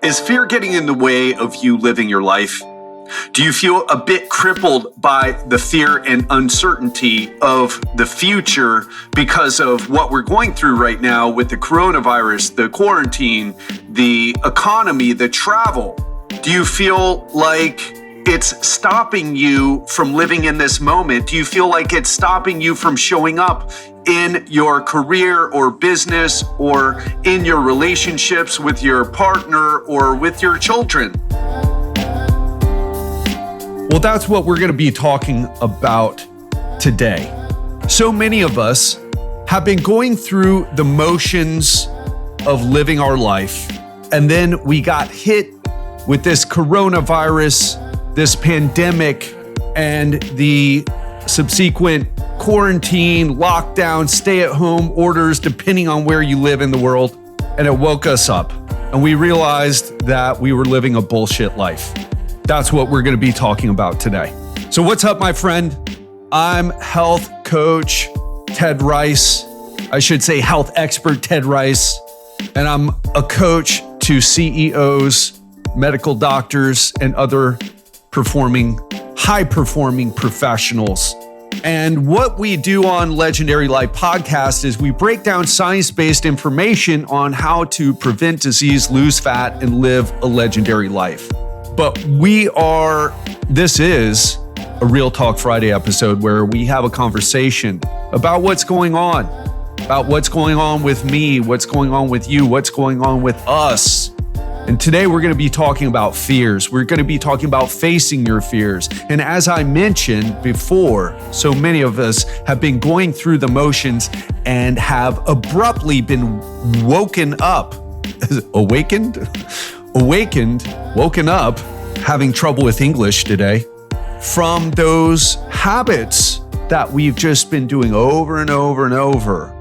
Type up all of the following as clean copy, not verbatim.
Is fear getting in the way of you living your life? Do you feel a bit crippled by the fear and uncertainty of the future because of what we're going through right now with the coronavirus, the quarantine, the economy, the travel? Do you feel like it's stopping you from living in this moment? Do you feel like it's stopping you from showing up in your career or business or in your relationships with your partner or with your children? Well, that's what we're going to be talking about today. So many of us have been going through the motions of living our life, and then we got hit with this coronavirus, this pandemic, and the subsequent quarantine, lockdown, stay-at-home orders, depending on where you live in the world. And it woke us up. And we realized that we were living a bullshit life. That's what we're going to be talking about today. So what's up, my friend? I'm health coach Ted Rice. I should say health expert Ted Rice. And I'm a coach to CEOs, medical doctors, and other high-performing professionals. And what we do on Legendary Life Podcast is we break down science-based information on how to prevent disease, lose fat, and live a legendary life. But this is a Real Talk Friday episode where we have a conversation about what's going on with me, what's going on with you, what's going on with us. And today we're going to be talking about fears. We're going to be talking about facing your fears. And as I mentioned before, so many of us have been going through the motions and have abruptly been woken up, having trouble with English today, from those habits that we've just been doing over and over and over,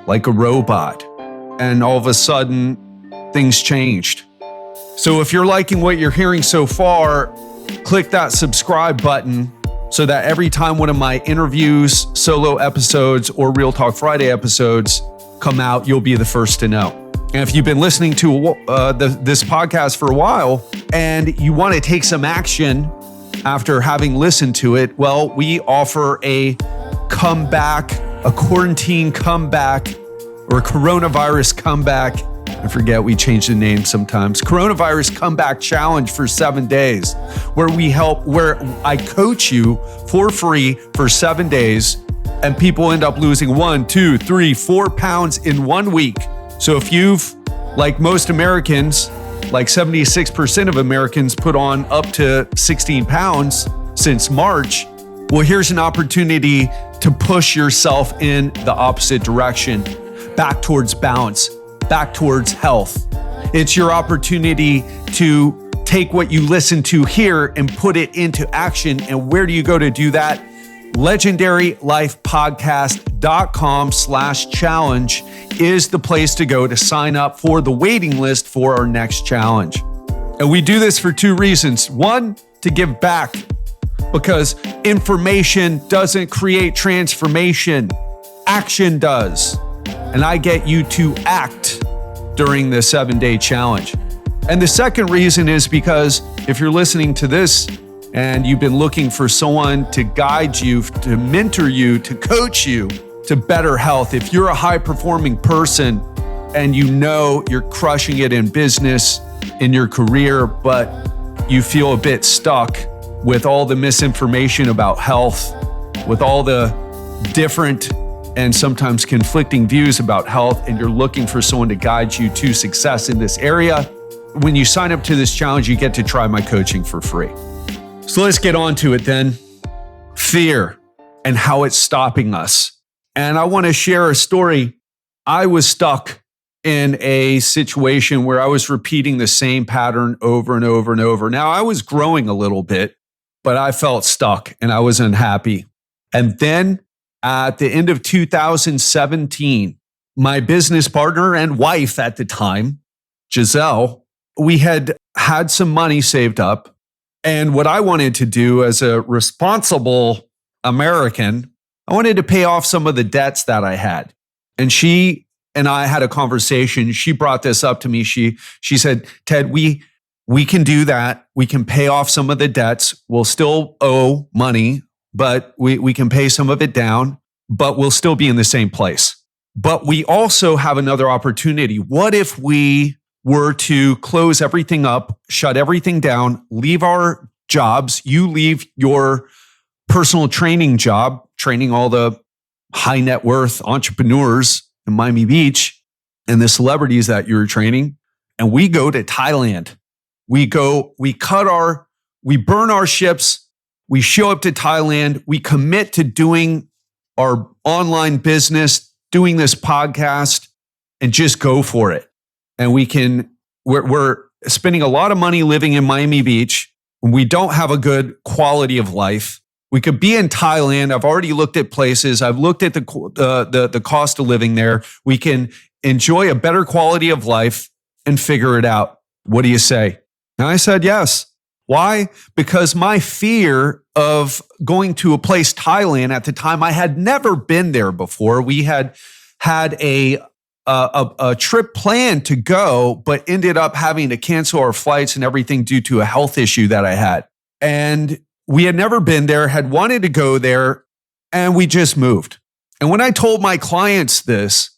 like a robot. And all of a sudden, things changed. So if you're liking what you're hearing so far, click that subscribe button so that every time one of my interviews, solo episodes, or Real Talk Friday episodes come out, you'll be the first to know. And if you've been listening to this podcast for a while and you want to take some action after having listened to it, well, we offer a comeback, a quarantine comeback, or a coronavirus comeback. I forget, we change the name sometimes. Coronavirus Comeback Challenge for 7 days, where I coach you for free for 7 days, and people end up losing 1, 2, 3, 4 pounds in 1 week. So if you've, like most Americans, like 76% of Americans put on up to 16 pounds since March, well, here's an opportunity to push yourself in the opposite direction, back towards balance, back towards health. It's your opportunity to take what you listen to here and put it into action. And where do you go to do that? LegendaryLifePodcast.com/challenge is the place to go to sign up for the waiting list for our next challenge. And we do this for 2 reasons. 1, to give back, because information doesn't create transformation. Action does. And I get you to act during the 7-day challenge. And the second reason is because if you're listening to this and you've been looking for someone to guide you, to mentor you, to coach you to better health, if you're a high-performing person and you know you're crushing it in business, in your career, but you feel a bit stuck with all the misinformation about health, with all the different and sometimes conflicting views about health, and you're looking for someone to guide you to success in this area, when you sign up to this challenge, you get to try my coaching for free. So let's get on to it then. Fear and how it's stopping us. And I want to share a story. I was stuck in a situation where I was repeating the same pattern over and over and over. Now, I was growing a little bit, but I felt stuck and I was unhappy. And then at the end of 2017, my business partner and wife at the time, Giselle, we had some money saved up. And what I wanted to do as a responsible American, I wanted to pay off some of the debts that I had. And she and I had a conversation. She brought this up to me. She said, Ted, we we can do that. We can pay off some of the debts. We'll still owe money, but we can pay some of it down, but we'll still be in the same place. But we also have another opportunity. What if we were to close everything up, shut everything down, leave our jobs? You leave your personal training job, training all the high net worth entrepreneurs in Miami Beach and the celebrities that you're training, and we go to Thailand. We burn our ships, we show up to Thailand, we commit to doing our online business, doing this podcast, and just go for it. And we're spending a lot of money living in Miami Beach. We don't have a good quality of life. We could be in Thailand. I've already looked at places. I've looked at the cost of living there. We can enjoy a better quality of life and figure it out. What do you say? And I said, yes. Why? Because my fear of going to a place, Thailand, at the time, I had never been there before. We had a trip planned to go, but ended up having to cancel our flights and everything due to a health issue that I had. And we had never been there, had wanted to go there, and we just moved. And when I told my clients this,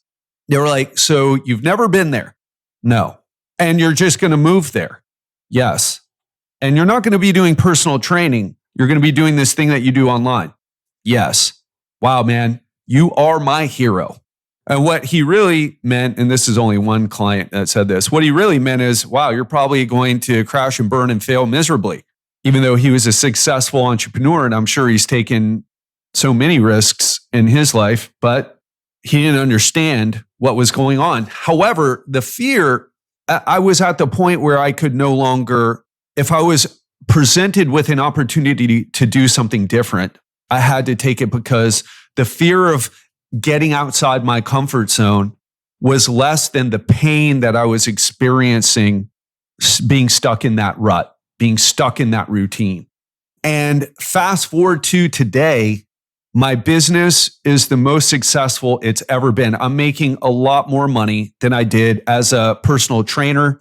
they were like, so you've never been there? No. And you're just going to move there? Yes. And you're not going to be doing personal training. You're going to be doing this thing that you do online? Yes. Wow, man, you are my hero. And what he really meant, and this is only one client that said this, what he really meant is, wow, you're probably going to crash and burn and fail miserably. Even though he was a successful entrepreneur, and I'm sure he's taken so many risks in his life, but he didn't understand what was going on. However, the fear, I was at the point where I could no longer, if I was presented with an opportunity to do something different, I had to take it, because the fear of getting outside my comfort zone was less than the pain that I was experiencing being stuck in that rut, being stuck in that routine. And fast forward to today, my business is the most successful it's ever been. I'm making a lot more money than I did as a personal trainer.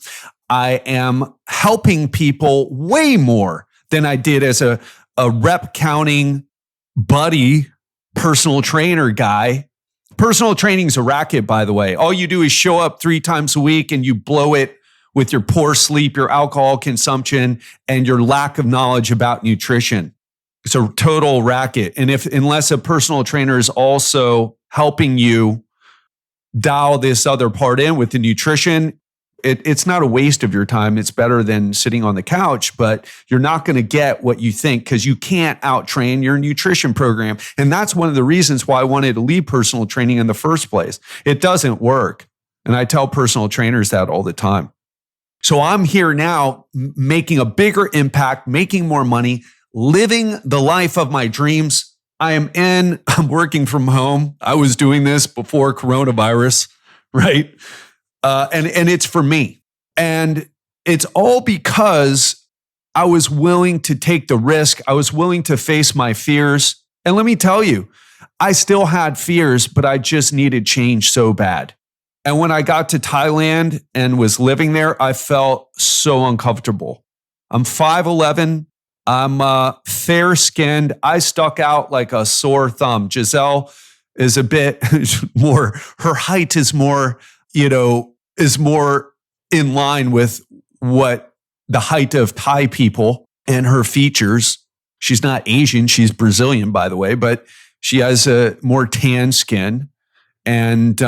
I am helping people way more than I did as a rep counting buddy personal trainer guy. Personal training is a racket, by the way. All you do is show up 3 times a week and you blow it with your poor sleep, your alcohol consumption, and your lack of knowledge about nutrition. It's a total racket. And unless a personal trainer is also helping you dial this other part in with the nutrition, it's not a waste of your time. It's better than sitting on the couch, but you're not going to get what you think, because you can't out-train your nutrition program. And that's one of the reasons why I wanted to leave personal training in the first place. It doesn't work. And I tell personal trainers that all the time. So I'm here now making a bigger impact, making more money, living the life of my dreams. I'm working from home. I was doing this before coronavirus, right? And it's for me. And it's all because I was willing to take the risk. I was willing to face my fears. And let me tell you, I still had fears, but I just needed change so bad. And when I got to Thailand and was living there, I felt so uncomfortable. I'm 5'11". I'm fair-skinned. I stuck out like a sore thumb. Giselle is a bit more, her height is more, is more in line with what the height of Thai people, and her features. She's not Asian, she's Brazilian, by the way, but she has a more tan skin. And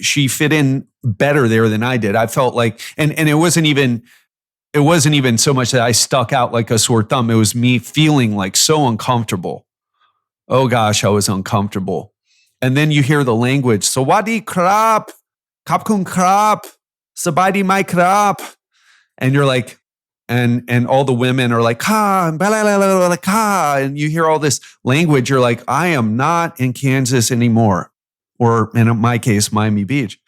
she fit in better there than I did. I felt like, and it wasn't even so much that I stuck out like a sore thumb. It was me feeling like so uncomfortable. Oh gosh, I was uncomfortable. And then you hear the language, Sawadi krap, kapkun krap, sabadi mai krap. And you're like, and all the women are like, ka, and you hear all this language. You're like, I am not in Kansas anymore. Or in my case, Miami Beach.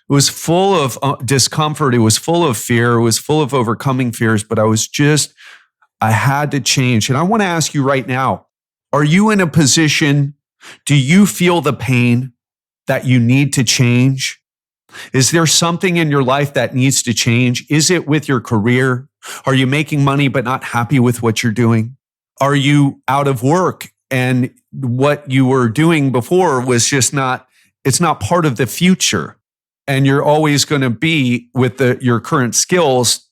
It was full of discomfort. It was full of fear. It was full of overcoming fears, but I had to change. And I want to ask you right now, are you in a position, do you feel the pain that you need to change? Is there something in your life that needs to change? Is it with your career? Are you making money but not happy with what you're doing? Are you out of work and what you were doing before was just it's not part of the future? And you're always going to be with your current skills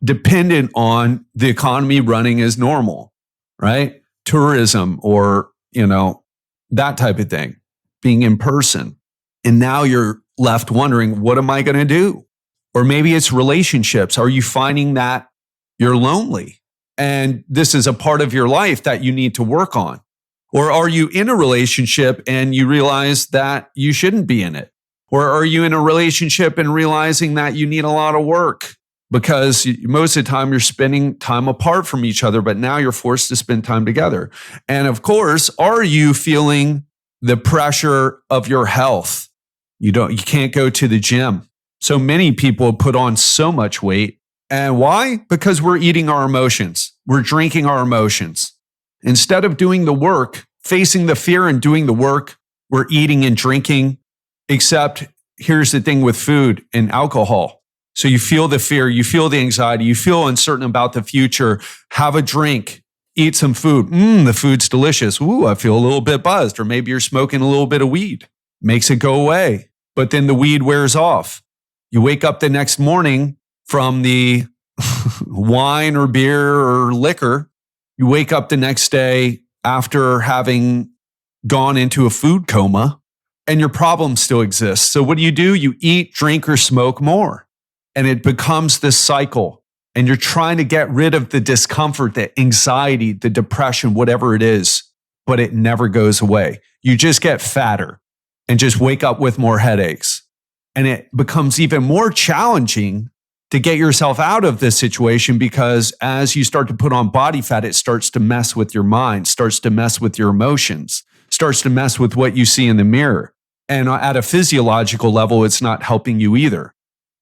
dependent on the economy running as normal, right? Tourism or, that type of thing, being in person. And now you're left wondering, what am I going to do? Or maybe it's relationships. Are you finding that you're lonely? And this is a part of your life that you need to work on. Or are you in a relationship and you realize that you shouldn't be in it? Or are you in a relationship and realizing that you need a lot of work because most of the time you're spending time apart from each other, but now you're forced to spend time together? And of course, are you feeling the pressure of your health? You can't go to the gym. So many people put on so much weight. And why? Because we're eating our emotions. We're drinking our emotions. Instead of doing the work, facing the fear and doing the work, we're eating and drinking. Except here's the thing with food and alcohol. So you feel the fear, you feel the anxiety, you feel uncertain about the future. Have a drink, eat some food. The food's delicious. Ooh, I feel a little bit buzzed. Or maybe you're smoking a little bit of weed. Makes it go away. But then the weed wears off. You wake up the next morning from the wine or beer or liquor. You wake up the next day after having gone into a food coma. And your problem still exists. So what do? You eat, drink, or smoke more. And it becomes this cycle. And you're trying to get rid of the discomfort, the anxiety, the depression, whatever it is, but it never goes away. You just get fatter and just wake up with more headaches. And it becomes even more challenging to get yourself out of this situation because as you start to put on body fat, it starts to mess with your mind, starts to mess with your emotions, starts to mess with what you see in the mirror. And at a physiological level, it's not helping you either.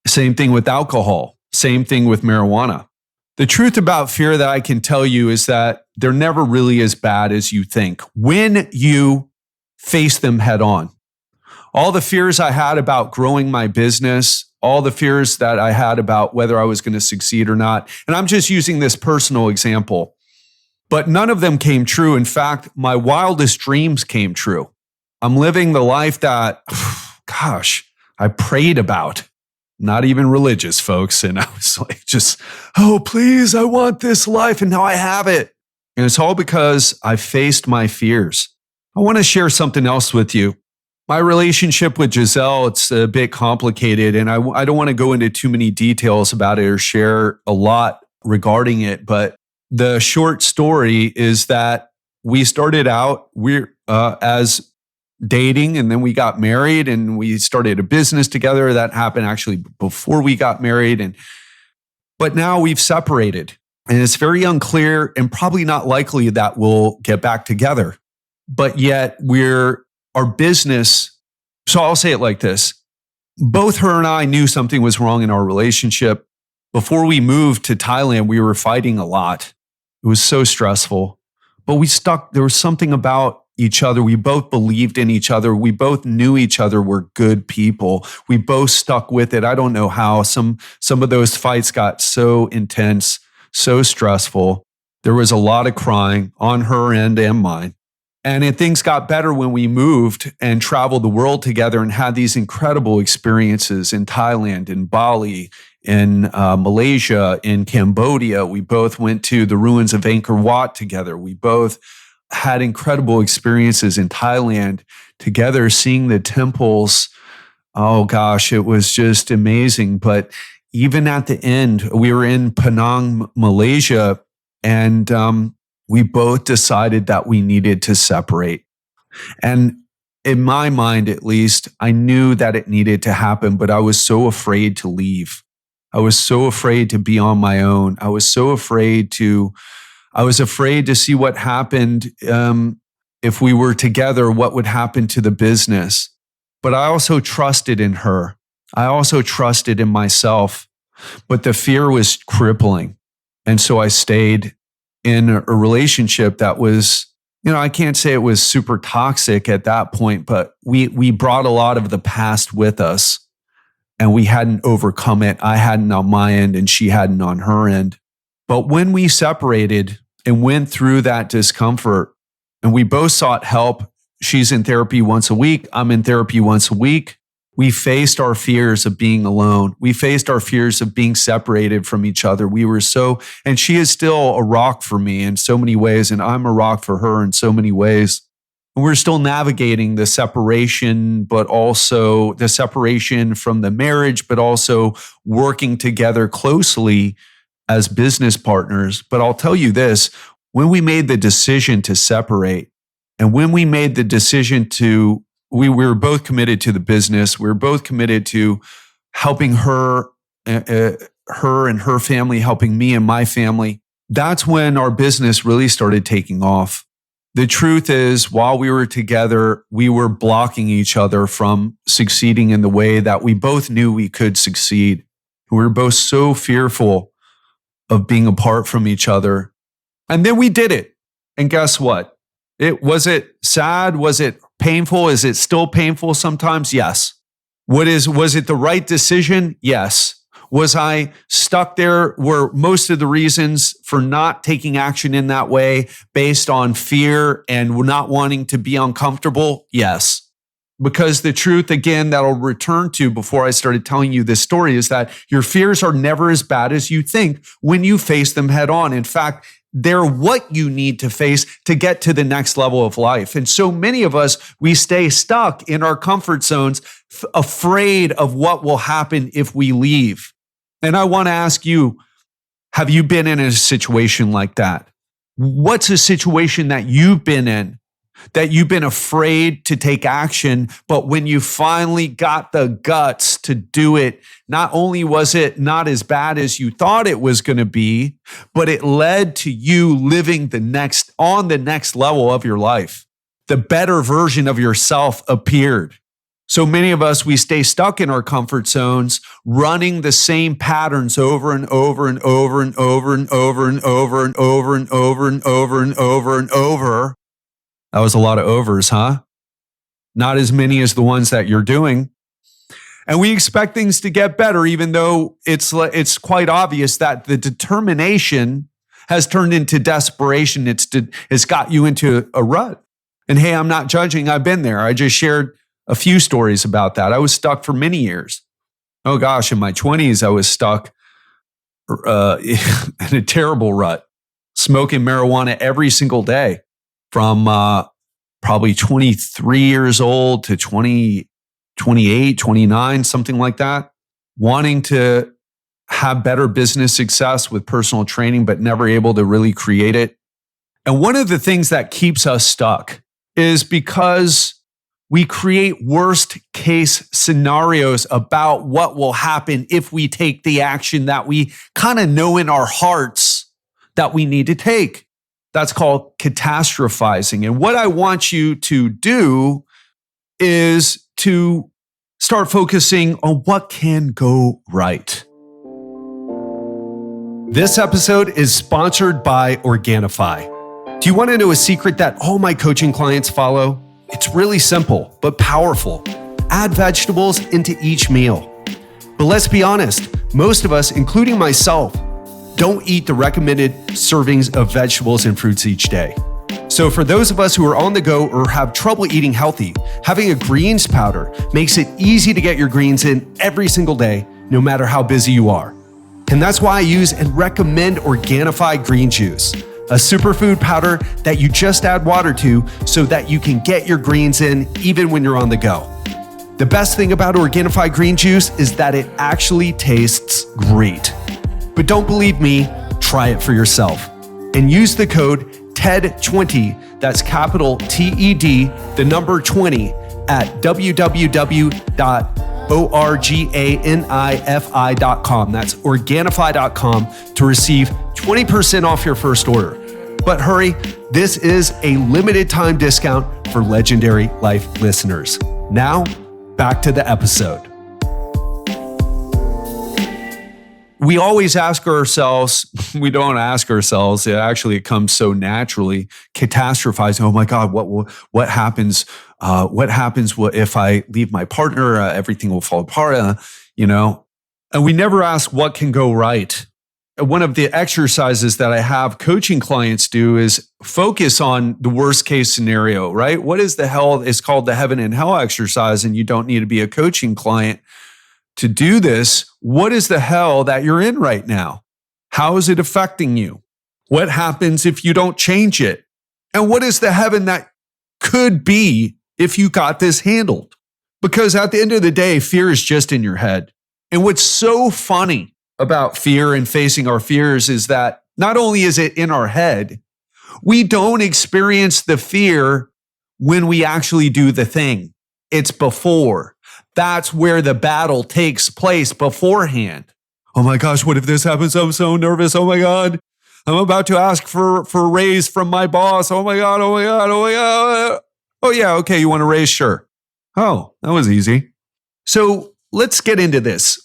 Same thing with alcohol. Same thing with marijuana. The truth about fear that I can tell you is that they're never really as bad as you think when you face them head on. All the fears I had about growing my business, all the fears that I had about whether I was going to succeed or not, and I'm just using this personal example, but none of them came true. In fact, my wildest dreams came true. I'm living the life that, I prayed about. Not even religious, folks. And I was like, please, I want this life. And now I have it. And it's all because I faced my fears. I want to share something else with you. My relationship with Giselle, it's a bit complicated. And I don't want to go into too many details about it or share a lot regarding it. But the short story is that we started out as dating, and then we got married and we started a business together. That happened actually before we got married. But now we've separated, and it's very unclear and probably not likely that we'll get back together. But yet our business. So I'll say it like this. Both her and I knew something was wrong in our relationship. Before we moved to Thailand, we were fighting a lot. It was so stressful, but we stuck. There was something about each other. We both believed in each other. We both knew each other were good people. We both stuck with it. I don't know how. Some of those fights got so intense, so stressful. There was a lot of crying on her end and mine. And things got better when we moved and traveled the world together and had these incredible experiences in Thailand, in Bali, in Malaysia, in Cambodia. We both went to the ruins of Angkor Wat together. We both had incredible experiences in Thailand together, seeing the temples. Oh gosh, it was just amazing. But even at the end, we were in Penang, Malaysia, and we both decided that we needed to separate. And in my mind, at least, I knew that it needed to happen, but I was so afraid to leave. I was so afraid to be on my own. I was afraid to see what happened if we were together, what would happen to the business. But I also trusted in her. I also trusted in myself. But the fear was crippling. And so I stayed in a relationship that was, I can't say it was super toxic at that point, but we brought a lot of the past with us. and we hadn't overcome it. I hadn't on my end and she hadn't on her end. But when we separated and went through that discomfort and we both sought help, she's in therapy once a week, I'm in therapy once a week. We faced our fears of being alone. We faced our fears of being separated from each other. And she is still a rock for me in so many ways, and I'm a rock for her in so many ways. And we're still navigating the separation, but also the separation from the marriage, but also working together closely as business partners. But I'll tell you this, when we made the decision to separate, and when we made the decision we were both committed to the business. We were both committed to helping her and her family, helping me and my family. That's when our business really started taking off. The truth is, while we were together, we were blocking each other from succeeding in the way that we both knew we could succeed. We were both so fearful of being apart from each other. And then we did it. And guess what? Was it sad? Was it painful? Is it still painful sometimes? Yes. Was it the right decision? Yes. Was I stuck there? Were most of the reasons for not taking action in that way based on fear and not wanting to be uncomfortable? Yes. Because the truth, again, that I'll return to before I started telling you this story is that your fears are never as bad as you think when you face them head on. In fact, they're what you need to face to get to the next level of life. And so many of us, we stay stuck in our comfort zones, afraid of what will happen if we leave. And I want to ask you, have you been in a situation like that? What's a situation that you've been in, that you've been afraid to take action, but when you finally got the guts to do it, not only was it not as bad as you thought it was going to be, but it led to you living on the next level of your life. The better version of yourself appeared. So many of us, we stay stuck in our comfort zones, running the same patterns over and over and over and over and over and over and over and over and over and over and over. That was a lot of overs, huh? Not as many as the ones that you're doing. And we expect things to get better, even though it's quite obvious that the determination has turned into desperation. It's got you into a rut. And hey, I'm not judging. I've been there. I just shared a few stories about that. I was stuck for many years. Oh gosh, in my 20s, I was stuck in a terrible rut, smoking marijuana every single day. From probably 23 years old to 28, 29, something like that, wanting to have better business success with personal training, but never able to really create it. And one of the things that keeps us stuck is because we create worst case scenarios about what will happen if we take the action that we kind of know in our hearts that we need to take. That's called catastrophizing. And what I want you to do is to start focusing on what can go right. This episode is sponsored by Organifi. Do you want to know a secret that all my coaching clients follow? It's really simple, but powerful. Add vegetables into each meal. But let's be honest, most of us, including myself, don't eat the recommended servings of vegetables and fruits each day. So for those of us who are on the go or have trouble eating healthy, having a greens powder makes it easy to get your greens in every single day, no matter how busy you are. And that's why I use and recommend Organifi Green Juice, a superfood powder that you just add water to so that you can get your greens in even when you're on the go. The best thing about Organifi Green Juice is that it actually tastes great. But don't believe me, try it for yourself. And use the code TED20, that's capital TED, the number 20, at www.organifi.com. That's Organifi.com to receive 20% off your first order. But hurry, this is a limited time discount for Legendary Life listeners. Now, back to the episode. We always ask ourselves, we don't ask ourselves, it comes so naturally, catastrophizing. Oh my God, what happens? What happens if I leave my partner? Everything will fall apart. And we never ask what can go right. One of the exercises that I have coaching clients do is focus on the worst case scenario, right? What is the hell? It's called the heaven and hell exercise, and you don't need to be a coaching client to do this. What is the hell that you're in right now? How is it affecting you? What happens if you don't change it? And what is the heaven that could be if you got this handled? Because at the end of the day, fear is just in your head. And what's so funny about fear and facing our fears is that not only is it in our head, we don't experience the fear when we actually do the thing. It's before. That's where the battle takes place beforehand. Oh my gosh, what if this happens? I'm so nervous. Oh my God. I'm about to ask for a raise from my boss. Oh my God, oh my God, oh my God. Oh yeah, okay, you want a raise? Sure. Oh, that was easy. So let's get into this.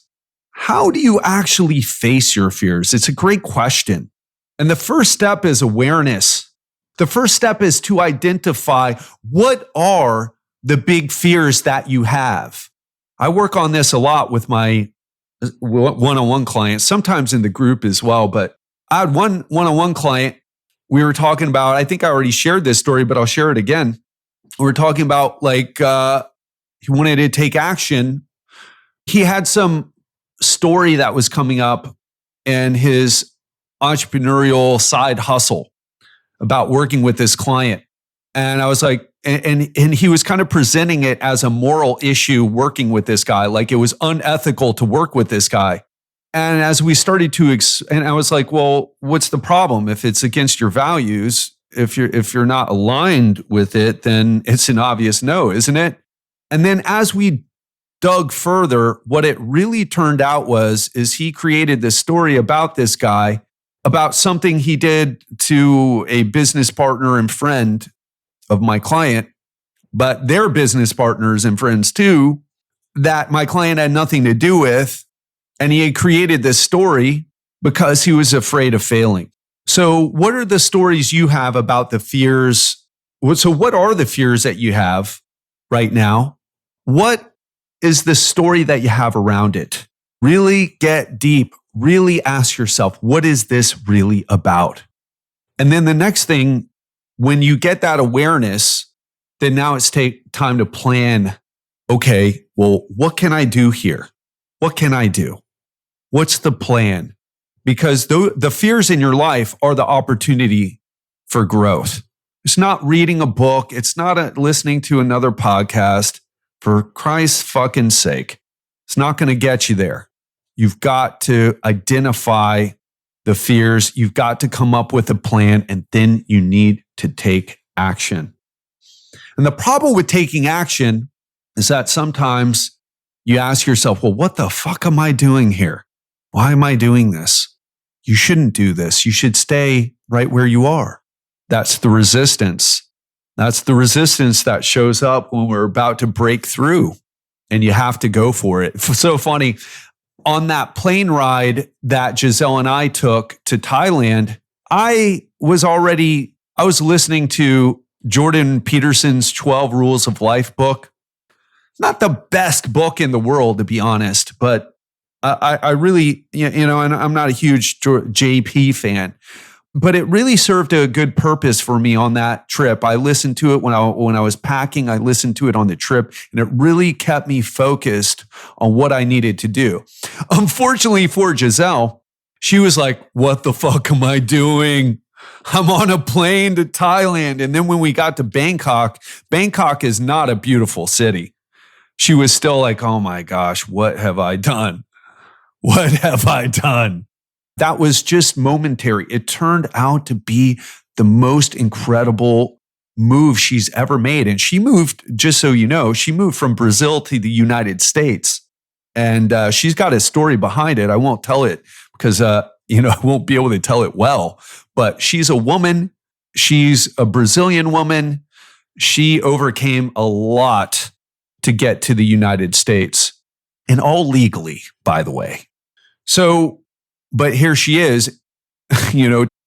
How do you actually face your fears? It's a great question. And the first step is awareness. The first step is to identify what are the big fears that you have. I work on this a lot with my one-on-one clients, sometimes in the group as well. But I had one one-on-one client. We were talking about, I think I already shared this story, but I'll share it again. We were talking about he wanted to take action. He had some story that was coming up in his entrepreneurial side hustle about working with this client. And I was like, and he was kind of presenting it as a moral issue working with this guy, like it was unethical to work with this guy. And as we started to, and I was like, well, what's the problem? If it's against your values, if you're not aligned with it, then it's an obvious no, isn't it? And then as we dug further, what it really turned out is he created this story about this guy, about something he did to a business partner and friend of my client, but their business partners and friends too, that my client had nothing to do with. And he had created this story because he was afraid of failing. So what are the stories you have about the fears? So what are the fears that you have right now? What is the story that you have around it? Really get deep. Really ask yourself, what is this really about? And then the next thing, when you get that awareness, then now it's time to plan. Okay, well, what can I do here? What can I do? What's the plan? Because the fears in your life are the opportunity for growth. It's not reading a book. It's not listening to another podcast. For Christ's fucking sake, it's not going to get you there. You've got to identify the fears. You've got to come up with a plan, and then you need to take action. And the problem with taking action is that sometimes you ask yourself, well, what the fuck am I doing here? Why am I doing this? You shouldn't do this. You should stay right where you are. That's the resistance. That's the resistance that shows up when we're about to break through and you have to go for it. So funny. On that plane ride that Giselle and I took to Thailand, I was listening to Jordan Peterson's 12 Rules of Life book. Not the best book in the world, to be honest, but I really, and I'm not a huge JP fan. But it really served a good purpose for me on that trip. I listened to it when I was packing. I listened to it on the trip, and it really kept me focused on what I needed to do. Unfortunately for Giselle, she was like, what the fuck am I doing? I'm on a plane to Thailand. And then when we got to Bangkok is not a beautiful city. She was still like, oh my gosh, what have I done? What have I done? That was just momentary. It turned out to be the most incredible move she's ever made. And she moved, just so you know, she moved from Brazil to the United States. And she's got a story behind it. I won't tell it because, I won't be able to tell it well. But she's a woman. She's a Brazilian woman. She overcame a lot to get to the United States, and all legally, by the way. So, but here she is,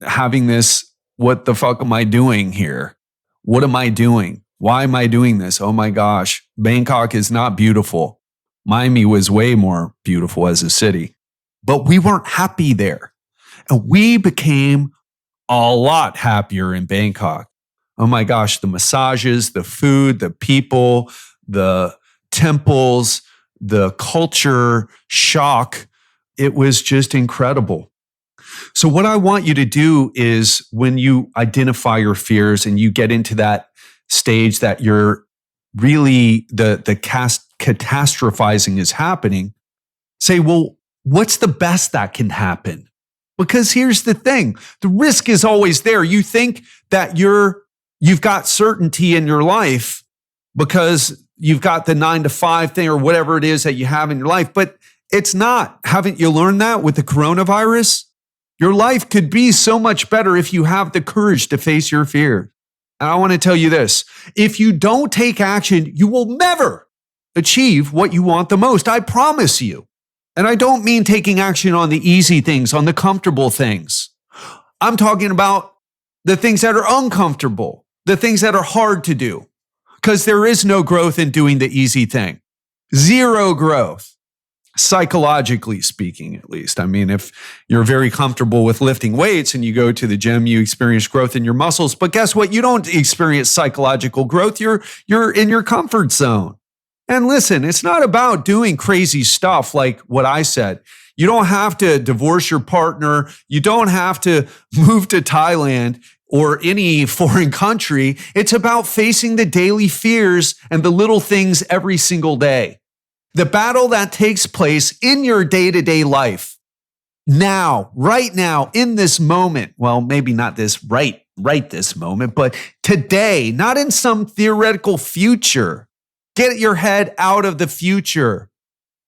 having this, what the fuck am I doing here? What am I doing? Why am I doing this? Oh my gosh, Bangkok is not beautiful. Miami was way more beautiful as a city, but we weren't happy there. And we became a lot happier in Bangkok. Oh my gosh, the massages, the food, the people, the temples, the culture shock. It was just incredible. So what I want you to do is when you identify your fears and you get into that stage that you're really the catastrophizing is happening, say, well, what's the best that can happen? Because here's the thing, the risk is always there. You think that you've got certainty in your life because you've got the 9-to-5 thing or whatever it is that you have in your life, but it's not. Haven't you learned that with the coronavirus? Your life could be so much better if you have the courage to face your fear. And I want to tell you this, if you don't take action, you will never achieve what you want the most. I promise you. And I don't mean taking action on the easy things, on the comfortable things. I'm talking about the things that are uncomfortable, the things that are hard to do, because there is no growth in doing the easy thing. Zero growth. Psychologically speaking, at least. I mean, if you're very comfortable with lifting weights and you go to the gym, you experience growth in your muscles. But guess what? You don't experience psychological growth. You're in your comfort zone. And listen, it's not about doing crazy stuff like what I said. You don't have to divorce your partner. You don't have to move to Thailand or any foreign country. It's about facing the daily fears and the little things every single day. The battle that takes place in your day-to-day life, now, right now, in this moment, well, maybe not this right this moment, but today, not in some theoretical future. Get your head out of the future.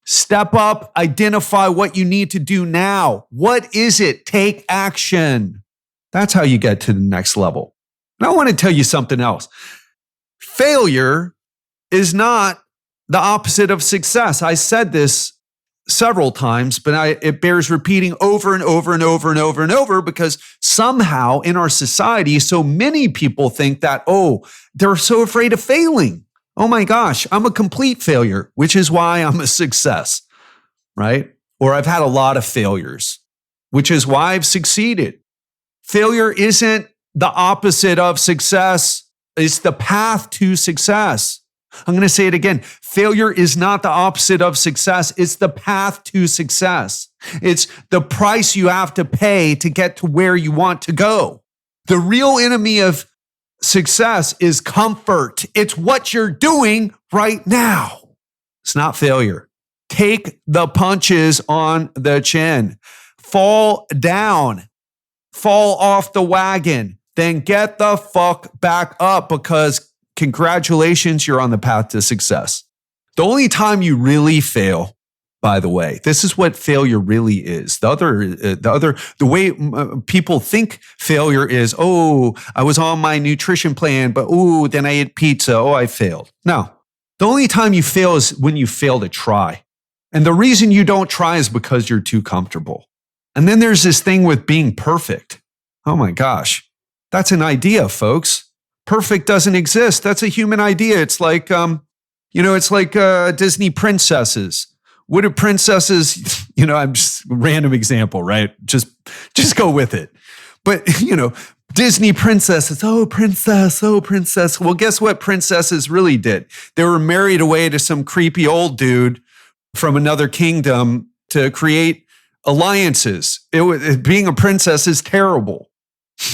Step up, identify what you need to do now. What is it? Take action. That's how you get to the next level. And I want to tell you something else. Failure is not the opposite of success. I said this several times, but it bears repeating over and over and over and over and over because somehow in our society, so many people think that, they're so afraid of failing. Oh my gosh, I'm a complete failure, which is why I'm a success, right? Or I've had a lot of failures, which is why I've succeeded. Failure isn't the opposite of success. It's the path to success. I'm going to say it again. Failure is not the opposite of success. It's the path to success. It's the price you have to pay to get to where you want to go. The real enemy of success is comfort. It's what you're doing right now. It's not failure. Take the punches on the chin. Fall down. Fall off the wagon. Then get the fuck back up because congratulations, you're on the path to success. The only time you really fail, by the way, this is what failure really is. The way people think failure is, I was on my nutrition plan, but then I ate pizza. I failed. No, the only time you fail is when you fail to try. And the reason you don't try is because you're too comfortable. And then there's this thing with being perfect. Oh my gosh, that's an idea, folks. Perfect doesn't exist. That's a human idea. It's like, Disney princesses. What do princesses, I'm just random example, right? Just go with it. But, Disney princesses, princess. Well, guess what princesses really did? They were married away to some creepy old dude from another kingdom to create alliances. Being a princess is terrible.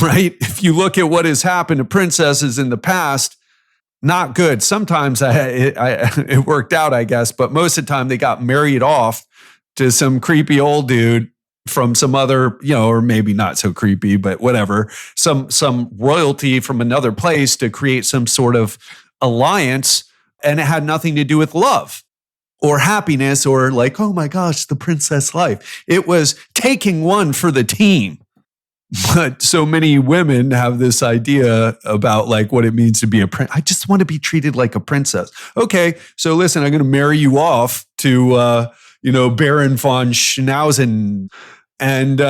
Right? If you look at what has happened to princesses in the past, not good. Sometimes it worked out, I guess, but most of the time they got married off to some creepy old dude from some other, or maybe not so creepy, but whatever, some royalty from another place to create some sort of alliance, and it had nothing to do with love or happiness or like, oh my gosh, the princess life. It was taking one for the team. But so many women have this idea about like what it means to be a prince. I just want to be treated like a princess. Okay, so listen, I'm going to marry you off to, Baron von Schnauzen. And,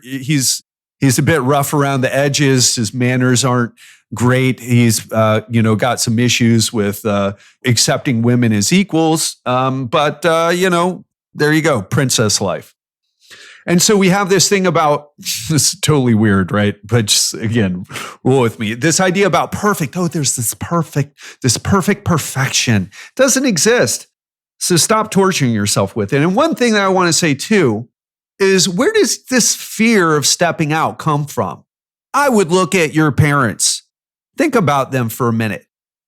he's a bit rough around the edges. His manners aren't great. He's, got some issues with accepting women as equals. But there you go, princess life. And so we have this thing about, this is totally weird, right? But just, again, roll with me. This idea about perfect. Oh, there's this perfect perfection. Doesn't exist. So stop torturing yourself with it. And one thing that I want to say too is, where does this fear of stepping out come from? I would look at your parents. Think about them for a minute.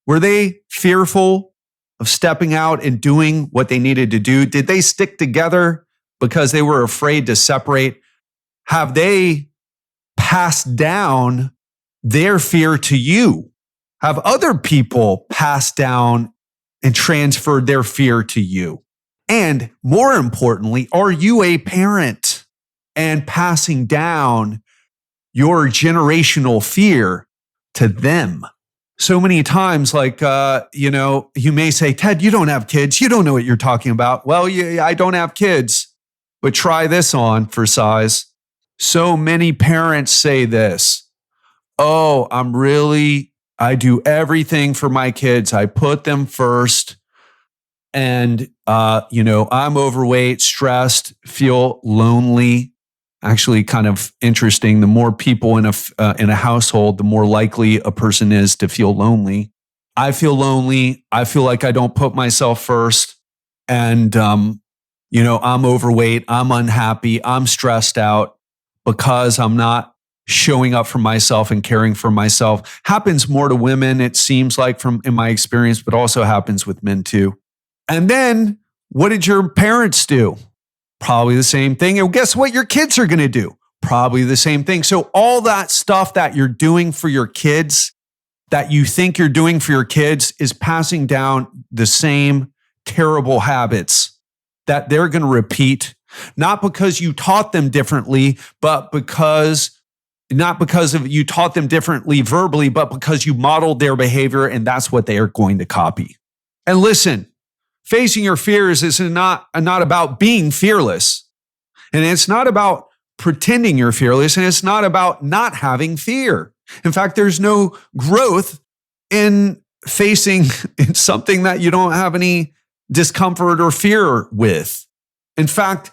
Were they fearful of stepping out and doing what they needed to do? Did they stick together because they were afraid to separate? Have they passed down their fear to you? Have other people passed down and transferred their fear to you? And more importantly, are you a parent and passing down your generational fear to them? So many times, you may say, Ted, you don't have kids. You don't know what you're talking about. Well, I don't have kids. But try this on for size. So many parents say this: oh, I do everything for my kids. I put them first. And, I'm overweight, stressed, feel lonely. Actually, kind of interesting. The more people in a household, the more likely a person is to feel lonely. I feel lonely. I feel like I don't put myself first. And, I'm overweight, I'm unhappy, I'm stressed out because I'm not showing up for myself and caring for myself. Happens more to women, it seems like, in my experience, but also happens with men too. And then what did your parents do? Probably the same thing. And guess what your kids are going to do? Probably the same thing. So all that stuff that you're doing for your kids, that you think you're doing for your kids, is passing down the same terrible habits that they're going to repeat, not because you taught them differently, but not because of you taught them differently verbally, but because you modeled their behavior, and that's what they are going to copy. And listen, facing your fears is not about being fearless, and it's not about pretending you're fearless, and it's not about not having fear. In fact, there's no growth in facing something that you don't have any discomfort or fear with. In fact,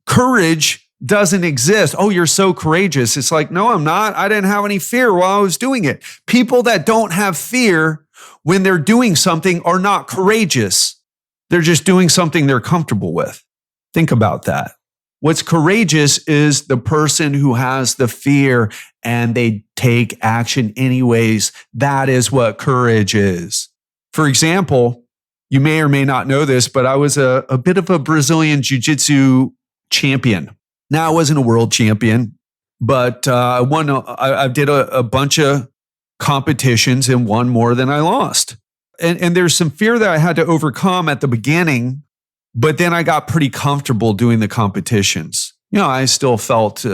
courage doesn't exist. Oh, you're so courageous. It's like, no, I'm not. I didn't have any fear while I was doing it. People that don't have fear when they're doing something are not courageous. They're just doing something they're comfortable with. Think about that. What's courageous is the person who has the fear and they take action anyways. That is what courage is. For example, you may or may not know this, but I was a bit of a Brazilian jiu-jitsu champion. Now, I wasn't a world champion, but I did a bunch of competitions and won more than I lost. And there's some fear that I had to overcome at the beginning, but then I got pretty comfortable doing the competitions. I still felt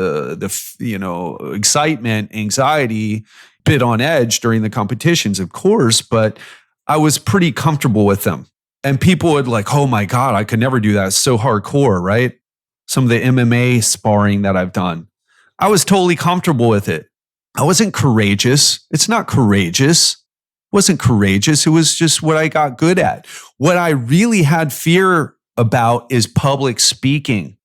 excitement, anxiety, bit on edge during the competitions, of course, but I was pretty comfortable with them. And people would like, oh my God, I could never do that. It's so hardcore, right? Some of the MMA sparring that I've done, I was totally comfortable with it. I wasn't courageous. It's not courageous. It wasn't courageous. It was just what I got good at. What I really had fear about is public speaking.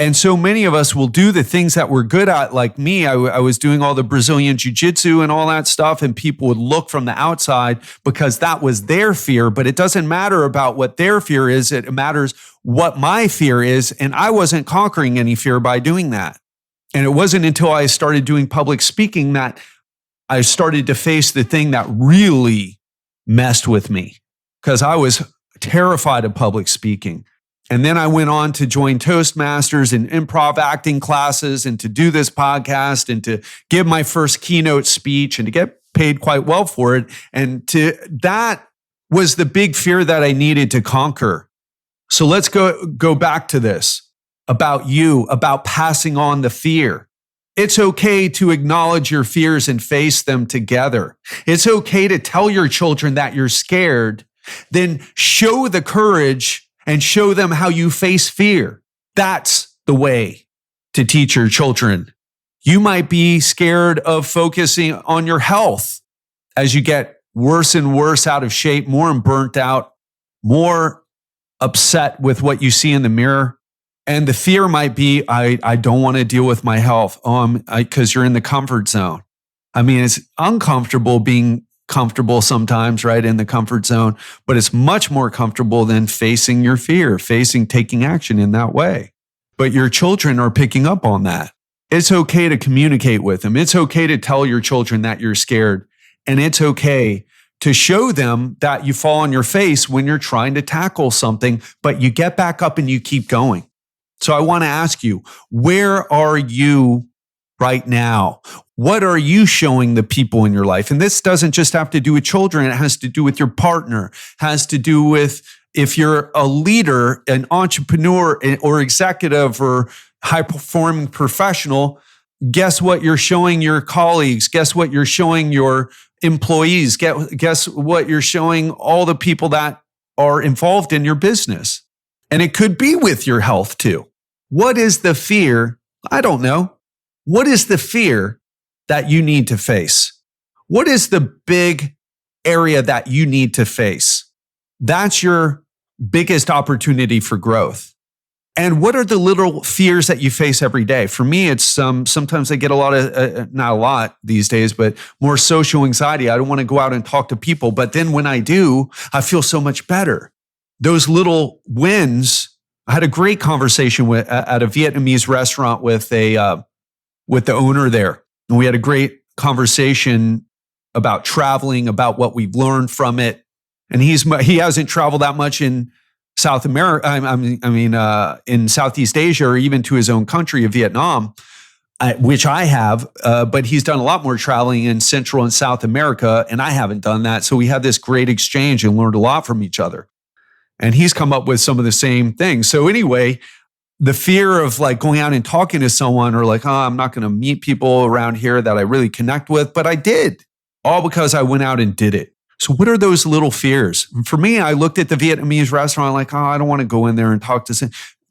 And so many of us will do the things that we're good at. Like me, I was doing all the Brazilian jiu-jitsu and all that stuff, and people would look from the outside because that was their fear. But it doesn't matter about what their fear is. It matters what my fear is. And I wasn't conquering any fear by doing that. And it wasn't until I started doing public speaking that I started to face the thing that really messed with me, because I was terrified of public speaking. And then I went on to join Toastmasters and improv acting classes and to do this podcast and to give my first keynote speech and to get paid quite well for it. And that was the big fear that I needed to conquer. So let's go back to this about you, about passing on the fear. It's okay to acknowledge your fears and face them together. It's okay to tell your children that you're scared, then show the courage and show them how you face fear. That's the way to teach your children. You might be scared of focusing on your health as you get worse and worse out of shape, more and burnt out, more upset with what you see in the mirror. And the fear might be, I don't want to deal with my health because you're in the comfort zone. I mean, it's uncomfortable being comfortable sometimes, right, in the comfort zone, but it's much more comfortable than facing your fear, taking action in that way. But your children are picking up on that. It's okay to communicate with them. It's okay to tell your children that you're scared. And it's okay to show them that you fall on your face when you're trying to tackle something, but you get back up and you keep going. So I want to ask you, where are you right now? What are you showing the people in your life? And this doesn't just have to do with children. It has to do with your partner, has to do with if you're a leader, an entrepreneur or executive or high-performing professional. Guess what you're showing your colleagues? Guess what you're showing your employees? Guess what you're showing all the people that are involved in your business? And it could be with your health too. What is the fear? I don't know. What is the fear that you need to face? What is the big area that you need to face? That's your biggest opportunity for growth. And what are the little fears that you face every day? For me, it's sometimes I get a lot of, not a lot these days, but more social anxiety. I don't want to go out and talk to people. But then when I do, I feel so much better. Those little wins. I had a great conversation at a Vietnamese restaurant with the owner there. And we had a great conversation about traveling, about what we've learned from it. And he hasn't traveled that much in South America, in Southeast Asia, or even to his own country of Vietnam, which I have, but he's done a lot more traveling in Central and South America, and I haven't done that. So we had this great exchange and learned a lot from each other. And he's come up with some of the same things. So anyway, the fear of like going out and talking to someone or like, I'm not going to meet people around here that I really connect with, but I did, all because I went out and did it. So what are those little fears? For me, I looked at the Vietnamese restaurant like, I don't want to go in there and talk to some.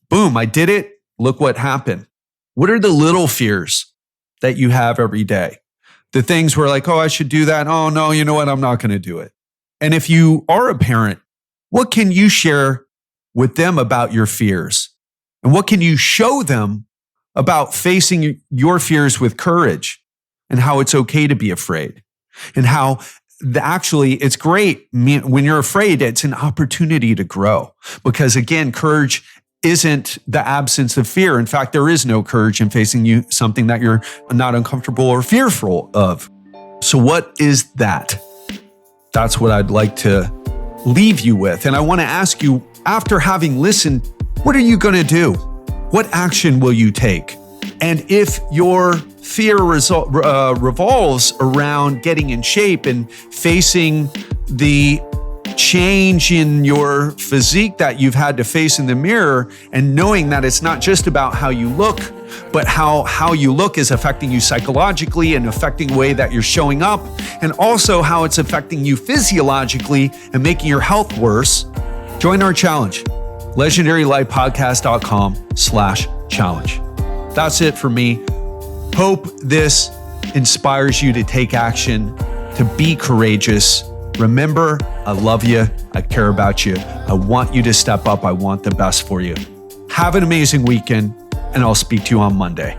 Boom, I did it. Look what happened. What are the little fears that you have every day? The things where like, I should do that. Oh, no, you know what? I'm not going to do it. And if you are a parent, what can you share with them about your fears? And what can you show them about facing your fears with courage and how it's okay to be afraid and how actually, it's great when you're afraid. It's an opportunity to grow because, again, courage isn't the absence of fear. In fact, there is no courage in facing something that you're not uncomfortable or fearful of. So what is that? That's what I'd like to leave you with. And I want to ask you, after having listened, what are you going to do? What action will you take? And if your fear revolves around getting in shape and facing the change in your physique that you've had to face in the mirror and knowing that it's not just about how you look, but how you look is affecting you psychologically and affecting the way that you're showing up, and also how it's affecting you physiologically and making your health worse, join our challenge, legendarylifepodcast.com/challenge. That's it for me. Hope this inspires you to take action, to be courageous. Remember, I love you. I care about you. I want you to step up. I want the best for you. Have an amazing weekend, and I'll speak to you on Monday.